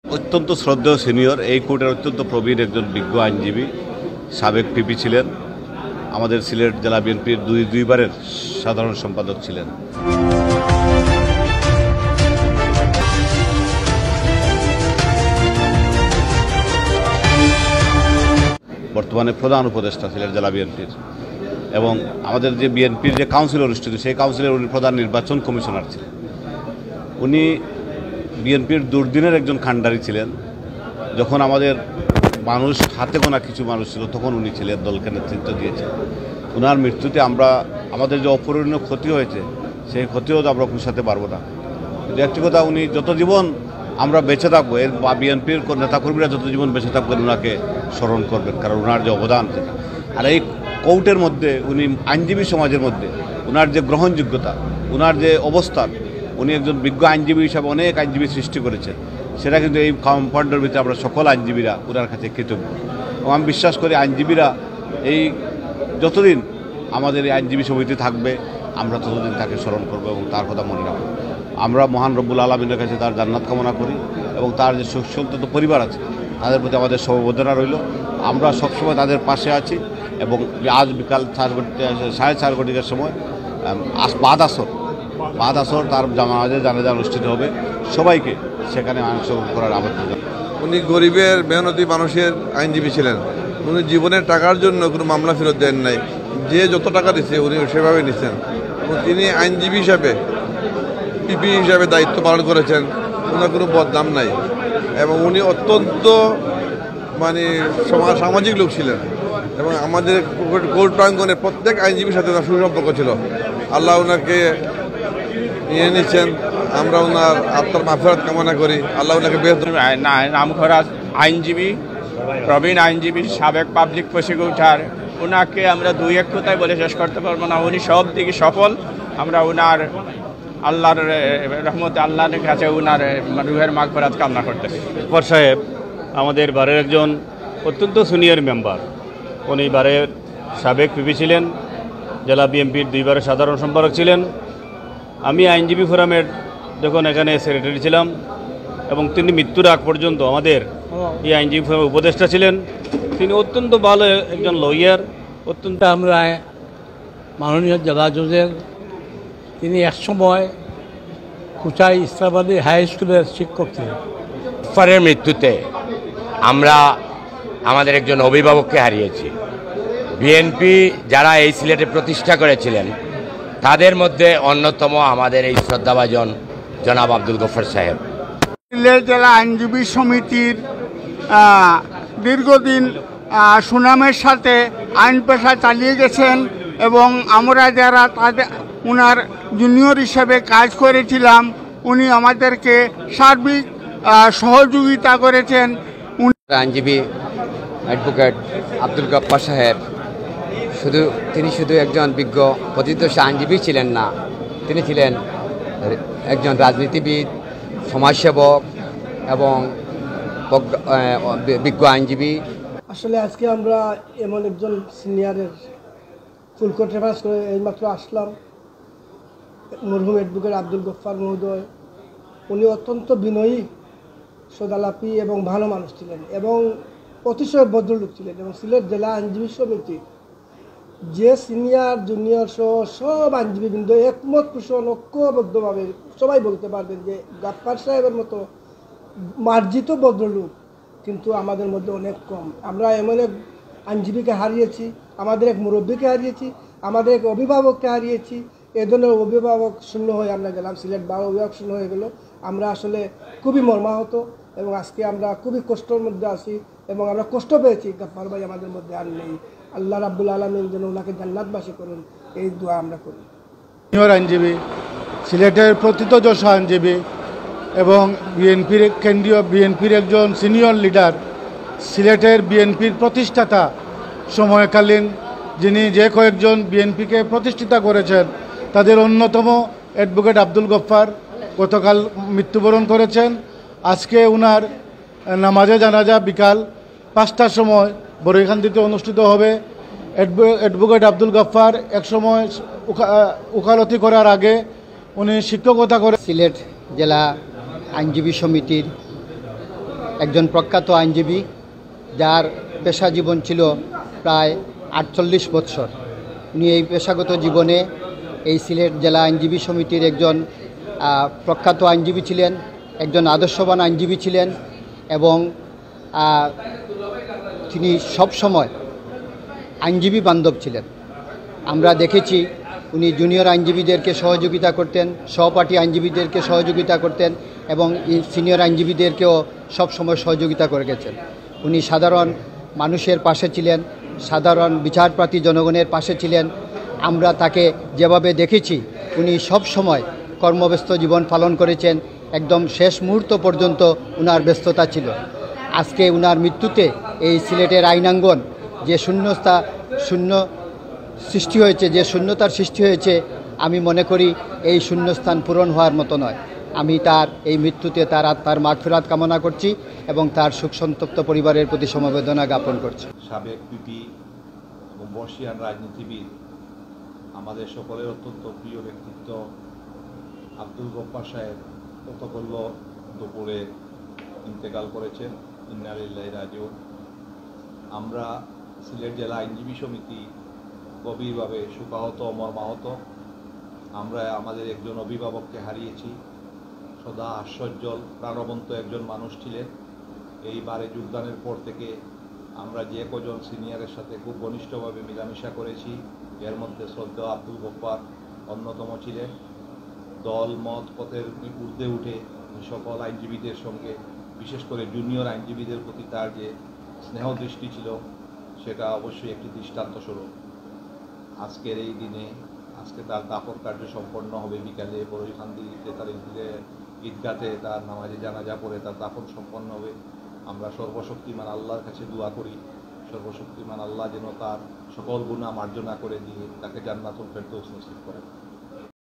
অত্যন্ত শ্রদ্ধেয় সিনিয়র, এই কোর্টের অত্যন্ত প্রবীণ একজন বিজ্ঞ আইনজীবী, সাবেক পিপি ছিলেন, আমাদের সিলেট জেলা বিএনপির দুইবারের সাধারণ সম্পাদক ছিলেন। বর্তমানে প্রধান উপদেষ্টা সিলেট জেলা বিএনপির, এবং আমাদের যে বিএনপির যে কাউন্সিল অনুষ্ঠিত সেই কাউন্সিলের উনি প্রধান নির্বাচন কমিশনার ছিলেন। উনি বিএনপির দুর্দিনের একজন খান্ডারি ছিলেন। যখন আমাদের মানুষ হাতে গোনা কিছু মানুষ ছিল তখন উনি ছিলেন, দলকে নেতৃত্ব দিয়েছেন। ওনার মৃত্যুতে আমাদের যে অপূরণীয় ক্ষতি হয়েছে সেই ক্ষতিও তো আমরা পুষাতে পারবো না। কিন্তু একটি কথা, উনি যত জীবন আমরা বেঁচে থাকবো, এর বা বিএনপির নেতাকর্মীরা যত জীবন বেঁচে থাকবেন ওনাকে স্মরণ করবেন, কারণ ওনার যে অবদান সেটা। আর এই কোর্টের মধ্যে উনি আইনজীবী সমাজের মধ্যে ওনার যে গ্রহণযোগ্যতা, ওনার যে অবস্থান, উনি একজন বিজ্ঞ আইনজীবী হিসাবে অনেক আইনজীবী সৃষ্টি করেছেন, সেটা কিন্তু এই কম্পাউন্ডের ভিতরে আমরা সকল আইনজীবীরা ওনার কাছে কৃতজ্ঞ। এবং আমি বিশ্বাস করি আইনজীবীরা এই যতদিন আমাদের এই আইনজীবী সমিতি থাকবে আমরা ততদিন তাকে স্মরণ করব এবং তার কথা মনে রাখব। আমরা মহান রব্বুল আলামিনের কাছে তার জান্নাত কামনা করি এবং তার যে সন্তত পরিবার আছে তাদের প্রতি আমাদের সমবেদনা রইল। আমরা সবসময় তাদের পাশে আছি এবং আজ বিকাল 4:30 ঘটিকার সময় বাদ আসর তার জানাজা অনুষ্ঠিত হবে। সবাইকে সেখানে অংশগ্রহণ করার আমন্ত্রণ। উনি গরিবের মেহনতি মানুষের আইনজীবী ছিলেন। উনি জীবনের টাকার জন্য কোনো মামলা ফেরত দেন নাই। যে যত টাকা দিচ্ছে উনি সেভাবে নিচ্ছেন। এবং তিনি আইনজীবী হিসাবে পিপি হিসাবে দায়িত্ব পালন করেছেন। ওনার কোনো বদনাম নাই এবং উনি অত্যন্ত সামাজিক লোক ছিলেন এবং আমাদের কোর্ট প্রাঙ্গনে প্রত্যেক আইনজীবীর সাথে তার সুসম্পর্ক ছিল। আল্লাহ ওনাকে নিয়ে নিচ্ছেন, আমরা ওনার আত্মার মাগফিরাত কামনা করি। আল্লাহ ওনাকে নামকরা আইনজীবী, প্রবীণ আইনজীবী, সাবেক পাবলিক প্রসিকিউটর, ওনাকে আমরা দুই এক কথায় বলে শেষ করতে পারবো না। উনি সব দিকে সফল। আমরা ওনার আল্লাহর রহমতে আল্লাহর কাছে ওনার রুহের মাগফিরাত কামনা করতেছি। গফফার সাহেব আমাদের বারের একজন অত্যন্ত সিনিয়র মেম্বার। উনি বারের সাবেক পিপি ছিলেন, জেলা বিএনপির দুইবারের সাধারণ সম্পাদক ছিলেন। আমি আইনজীবী ফোরামের যখন এখানে সেক্রেটারি ছিলাম এবং তিনি মৃত্যুর আগ পর্যন্ত আমাদের এই আইনজীবী ফোরামের উপদেষ্টা ছিলেন। তিনি অত্যন্ত ভালো একজন লয়ার। অত্যন্ত আমরা মাননীয় জেলা জজের, তিনি একসময় কুচাই ইসলামাবাদী হাই স্কুলের শিক্ষক ছিলেন। গফফারের মৃত্যুতে আমরা আমাদের একজন অভিভাবককে হারিয়েছি। বিএনপি যারা এই সিলেটে প্রতিষ্ঠা করেছিলেন তাদের মধ্যে অন্যতম আমাদের এই শ্রদ্ধাভাজন জনাব আব্দুল গফফার সাহেব। সিলেট জেলা আইনজীবী সমিতির দীর্ঘদিন সুনামের সাথে আইন পেশা চালিয়ে গেছেন এবং আমরা যারা ওনার জুনিয়র হিসেবে কাজ করেছিলাম, উনি আমাদেরকে সার্বিক সহযোগিতা করেছেন। আইনজীবী অ্যাডভোকেট আব্দুল গফফার সাহেব তিনি শুধু একজন বিজ্ঞ প্রতিষ্ঠিত আইনজীবী ছিলেন না, তিনি ছিলেন একজন রাজনীতিবিদ, সমাজসেবক এবং বিজ্ঞ আইনজীবী। আসলে আজকে আমরা এমন একজন সিনিয়রের ফুল কোর্ট রেফারেন্স করে এইমাত্র আসলাম। মরহুম অ্যাডভোকেট আব্দুল গফফার মহোদয়, উনি অত্যন্ত বিনয়ী, সদালাপী এবং ভালো মানুষ ছিলেন এবং অতিশয় ভদ্রলোক ছিলেন। এবং সিলেট জেলা আইনজীবী সমিতি যে সিনিয়র জুনিয়র সহ সব আইনজীবীবৃন্দ একমত পোষণ ঐক্যবদ্ধভাবে সবাই বলতে পারবেন যে গফফার সাহেবের মতো মার্জিত ভদ্রলোক কিন্তু আমাদের মধ্যে অনেক কম। আমরা এমন এক আইনজীবীকে হারিয়েছি, আমাদের এক মুরব্বীকে হারিয়েছি, আমাদের এক অভিভাবককে হারিয়েছি। এ ধরনের অভিভাবক শূন্য হয়ে আমরা গেলাম, সিলেট বার অভিভাবক শূন্য হয়ে গেল। আমরা আসলে খুবই মর্মাহত এবং আজকে আমরা খুবই কষ্টের মধ্যে আছি এবং আমরা কষ্ট পেয়েছি। গফফার ভাই আমাদের মধ্যে আর নেই। আল্লাহ রাব্বুল আলামিন যেন ওনাকে জান্নাতবাসী করেন, এই দোয়া আমরা করি। সিনিয়র আইনজীবী, সিলেটের প্রথিতযশা আইনজীবী এবং কেন্দ্রীয় বিএনপির একজন সিনিয়র লিডার, সিলেটের বিএনপির প্রতিষ্ঠাতা সময়কালীন যিনি যে কয়েকজন বিএনপিকে প্রতিষ্ঠিতা করেছেন তাদের অন্যতম অ্যাডভোকেট আব্দুল গফফার গতকাল মৃত্যুবরণ করেছেন। আজকে ওনার নামাজে জানাজা বিকাল 5টার সময় বড়ইখান্দিতে অনুষ্ঠিত হবে। অ্যাডভোকেট আব্দুল গফফার একসময় উকালতি করার আগে উনি শিক্ষকতা করে। সিলেট জেলা আইনজীবী সমিতির একজন প্রখ্যাত আইনজীবী, যার পেশা জীবন ছিল প্রায় 48 বৎসর। উনি এই পেশাগত জীবনে এই সিলেট জেলা আইনজীবী সমিতির একজন প্রখ্যাত আইনজীবী ছিলেন, একজন আদর্শবান আইনজীবী ছিলেন এবং তিনি সবসময় আইনজীবী বান্ধব ছিলেন। আমরা দেখেছি উনি জুনিয়র আইনজীবীদেরকে সহযোগিতা করতেন, সহপাঠী আইনজীবীদেরকে সহযোগিতা করতেন এবং সিনিয়র আইনজীবীদেরকেও সবসময় সহযোগিতা করে গেছেন। উনি সাধারণ মানুষের পাশে ছিলেন, সাধারণ বিচারপ্রার্থী জনগণের পাশে ছিলেন। আমরা তাকে যেভাবে দেখেছি, উনি সব সময় কর্মব্যস্ত জীবন পালন করেছেন, একদম শেষ মুহূর্ত পর্যন্ত উনার ব্যস্ততা ছিল। আজকে উনার মৃত্যুতে এই সিলেটের আইনাঙ্গন যে শূন্য সৃষ্টি হয়েছে, যে শূন্যতার সৃষ্টি হয়েছে, আমি মনে করি এই শূন্যস্থান পূরণ হওয়ার মতো নয়। আমি তার এই মৃত্যুতে তার আত্মার মাগফিরাত কামনা করছি এবং তার শোকসন্তপ্ত পরিবারের প্রতি সমবেদনা জ্ঞাপন করছি। সাবেক পিপি এবং বর্ষিয়ান রাজনীতিবিদ, আমাদের সকলের অত্যন্ত প্রিয় ব্যক্তিত্ব আব্দুল গফফার সাহেব গতকাল দুপুরে ইন্তেকাল করেছেন। ইন্না লিল্লাহি রাজিউন। আমরা সিলেট জেলা আইনজীবী সমিতি গভীরভাবে শোকাহত, মর্মাহত। আমরা আমাদের একজন অভিভাবককে হারিয়েছি। সদা হাস্যোজ্জ্বল, প্রাণবন্ত একজন মানুষ ছিলেন। এইবারে যোগদানের পর থেকে আমরা যে কজন সিনিয়রের সাথে খুব ঘনিষ্ঠভাবে মেলামেশা করেছি, এর মধ্যে শ্রদ্ধেয় আব্দুল গফফার অন্যতম ছিলেন। দল মত পথের ঊর্ধ্বে উঠে সকল আইনজীবীদের সঙ্গে, বিশেষ করে জুনিয়র আইনজীবীদের প্রতি তার যে স্নেহ দৃষ্টি ছিল, সেটা অবশ্যই একটি দৃষ্টান্তস্বরূপ। আজকের এই দিনে আজকে তার দাফন কার্য সম্পন্ন হবে বিকালে বড়ইখান্দি ঈদগাতে তার নামাজে জানাজা পড়ে তার দাফন সম্পন্ন হবে। আমরা সর্বশক্তিমান আল্লাহর কাছে দোয়া করি, সর্বশক্তিমান আল্লাহ যেন তার সকল গুনাহ মার্জনা করে দিয়ে তাকে জান্নাতুল ফেরদৌস নসিব করেন।